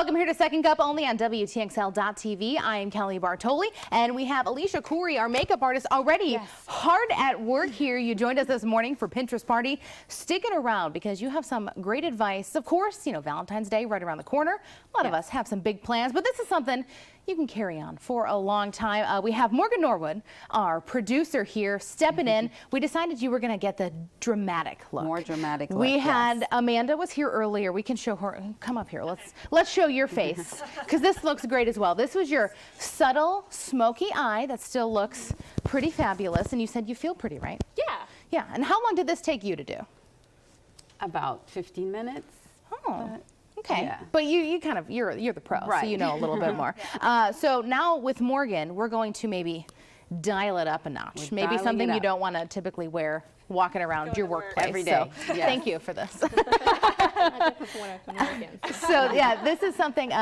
Welcome here to Second Cup, only on WTXL.TV. I am Kelly Bartoli, and we have Alicia Couri, our makeup artist, already hard at work here. You joined us this morning for Pinterest Party. Sticking around because you have some great advice. Of course, you know, Valentine's Day right around the corner. A lot of us have some big plans, but this is something you can carry on for a long time. We have Morgan Norwood, our producer here, stepping in. We decided you were going to get the dramatic look. More dramatic look. We had Amanda was here earlier. We can show her. Come up here. Let's show your face because this looks great as well. This was your subtle smoky eye that still looks pretty fabulous, and you said you feel pretty, right? Yeah. Yeah. And how long did this take you to do? About 15 minutes. Oh. Okay, yeah. But you're the pro, right. So you know a little bit more. So now with Morgan, we're going to maybe dial it up a notch. Maybe something you don't want to typically wear walking around your workplace. Every day. So thank you for this. So So yeah, this is something,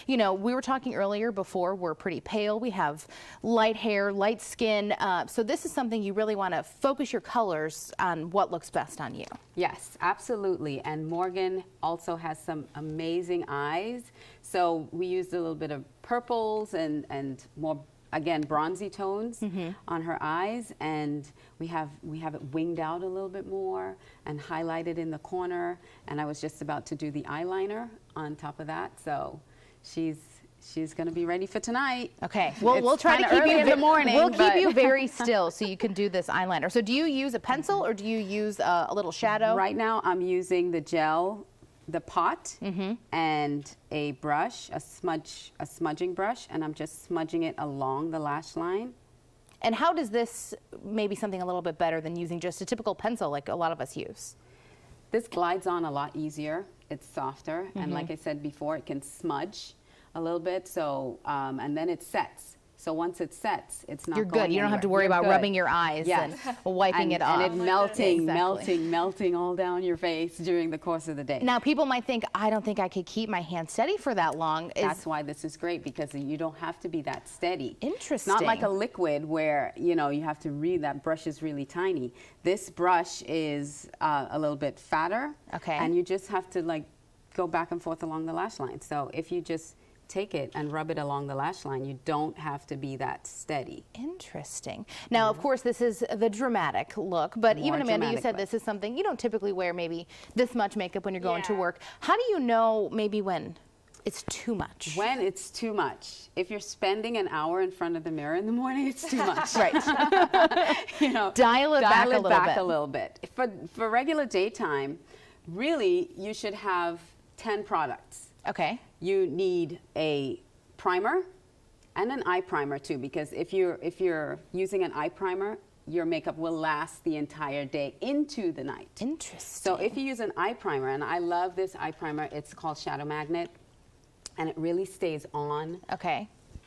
you know, we were talking earlier before, we're pretty pale. We have light hair, light skin. So this is something you really want to focus your colors on what looks best on you. Yes, absolutely. And Morgan also has some amazing eyes. So we used a little bit of purples and more, again, bronzy tones on her eyes, and we have it winged out a little bit more and highlighted in the corner, and I was just about to do the eyeliner on top of that, so she's going to be ready for tonight. Okay, we'll try to keep you in the morning. We'll keep you very still so you can do this eyeliner. So do you use a pencil or do you use a little shadow? Right now I'm using the gel, the pot, and a brush, a smudging brush, and I'm just smudging it along the lash line. And how does this maybe something a little bit better than using just a typical pencil like a lot of us use? This glides on a lot easier. It's softer, and like I said before, it can smudge a little bit. So, and then it sets. So once it sets, it's not. You're good. You don't have to worry about rubbing your eyes and wiping it off. And it melting all down your face during the course of the day. Now, people might think, I don't think I could keep my hand steady for that long. That's why this is great, because you don't have to be that steady. Interesting. It's not like a liquid where, you know, you have to that brush is really tiny. This brush is a little bit fatter. Okay. And you just have to like go back and forth along the lash line. So if you just take it and rub it along the lash line, you don't have to be that steady. Interesting. Now, of course, this is the dramatic look, but even Amanda, you said this is something you don't typically wear maybe this much makeup when you're going to work. How do you know maybe when it's too much? When it's too much. If you're spending an hour in front of the mirror in the morning, it's too much. Right. You know, dial it back a little bit. For regular daytime, really, you should have 10 products. Okay. You need a primer and an eye primer too, because if you're using an eye primer, your makeup will last the entire day into the night. Interesting. So if you use an eye primer, and I love this eye primer, it's called Shadow Magnet, and it really stays on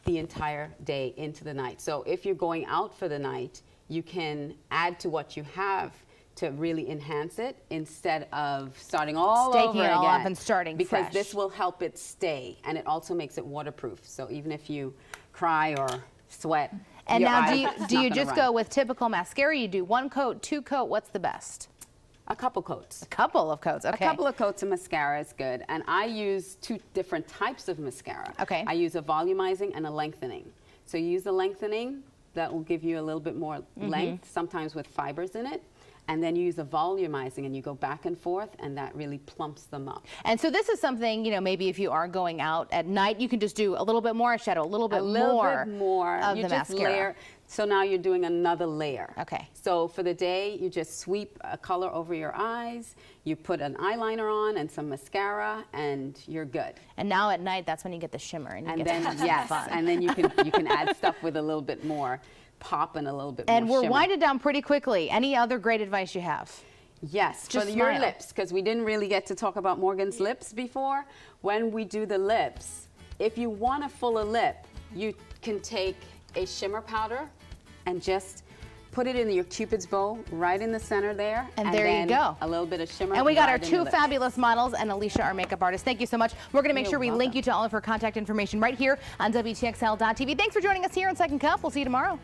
the entire day into the night. So if you're going out for the night, you can add to what you have to really enhance it instead of starting all over again. All up and starting because fresh. This will help it stay, and it also makes it waterproof. So even if you cry or sweat, and now do you just go with typical mascara? You do 1 coat, 2 coat? What's the best? A couple coats. A couple of coats. Okay. A couple of coats of mascara is good, and I use 2 different types of mascara. Okay. I use a volumizing and a lengthening. So you use the lengthening, that will give you a little bit more length, sometimes with fibers in it. And then you use a volumizing and you go back and forth, and that really plumps them up. And so this is something, you know, maybe if you are going out at night, you can just do a little bit more eyeshadow, a little bit more of the mascara. Layer. So now you're doing another layer. Okay. So for the day, you just sweep a color over your eyes, you put an eyeliner on and some mascara, and you're good. And now at night, that's when you get the shimmer. And then, fun. And then you can add stuff with a little bit more pop and a little bit more And we're shimmer. winded down pretty quickly. Any other great advice you have? Yes, just for your lips, because we didn't really get to talk about Morgan's lips before. When we do the lips, if you want a fuller lip, you can take a shimmer powder and just put it in your Cupid's bow right in the center there. And there you go. A little bit of shimmer. And we got our 2 fabulous models and Alicia, our makeup artist. Thank you so much. We're going to make sure we link you to all of her contact information right here on WTXL.TV. Thanks for joining us here on Second Cup. We'll see you tomorrow.